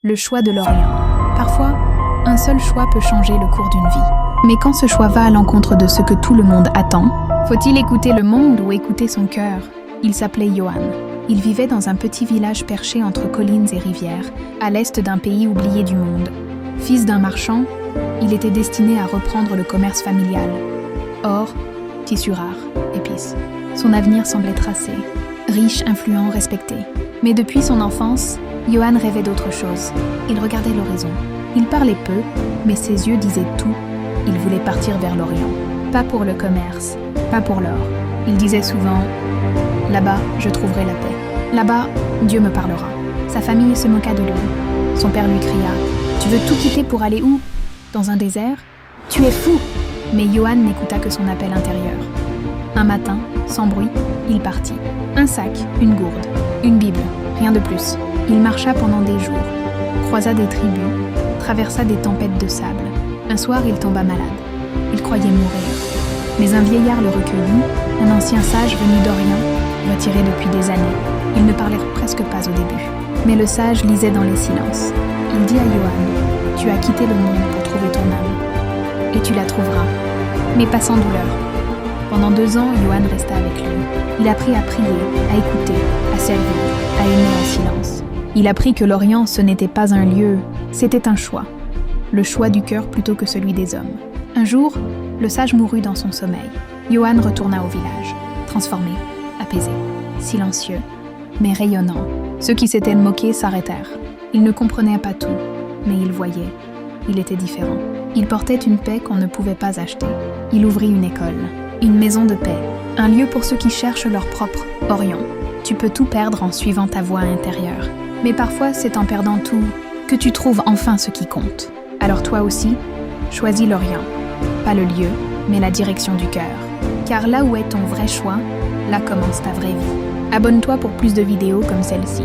Le choix de l'Orient. Parfois, un seul choix peut changer le cours d'une vie. Mais quand ce choix va à l'encontre de ce que tout le monde attend, faut-il écouter le monde ou écouter son cœur? Il s'appelait Johan. Il vivait dans un petit village perché entre collines et rivières, à l'est d'un pays oublié du monde. Fils d'un marchand, il était destiné à reprendre le commerce familial. Or, tissus rares, épices. Son avenir semblait tracé. Riche, influent, respecté. Mais depuis son enfance, Johan rêvait d'autre chose. Il regardait l'horizon. Il parlait peu, mais ses yeux disaient tout. Il voulait partir vers l'Orient. Pas pour le commerce, pas pour l'or. Il disait souvent « Là-bas, je trouverai la paix. Là-bas, Dieu me parlera. » Sa famille se moqua de lui. Son père lui cria « Tu veux tout quitter pour aller où? Dans un désert? Tu es fou !» Mais Johan n'écouta que son appel intérieur. Un matin, sans bruit, il partit. Un sac, une gourde, une Bible, rien de plus. Il marcha pendant des jours, croisa des tribus, traversa des tempêtes de sable. Un soir, il tomba malade. Il croyait mourir. Mais un vieillard le recueillit, un ancien sage venu d'Orient, retiré depuis des années. Ils ne parlaient presque pas au début. Mais le sage lisait dans les silences. Il dit à Johan, « Tu as quitté le monde pour trouver ton âme. Et tu la trouveras, mais pas sans douleur. » Pendant 2 ans, Johan resta avec lui. Il apprit à prier, à écouter, à servir, à aimer en silence. Il apprit que l'Orient, ce n'était pas un lieu, c'était un choix. Le choix du cœur plutôt que celui des hommes. Un jour, le sage mourut dans son sommeil. Johan retourna au village, transformé, apaisé, silencieux, mais rayonnant. Ceux qui s'étaient moqués s'arrêtèrent. Ils ne comprenaient pas tout, mais ils voyaient. Il était différent. Il portait une paix qu'on ne pouvait pas acheter. Il ouvrit une école, une maison de paix, un lieu pour ceux qui cherchent leur propre Orient. Tu peux tout perdre en suivant ta voie intérieure. Mais parfois, c'est en perdant tout que tu trouves enfin ce qui compte. Alors toi aussi, choisis l'Orient. Pas le lieu, mais la direction du cœur. Car là où est ton vrai choix, là commence ta vraie vie. Abonne-toi pour plus de vidéos comme celle-ci.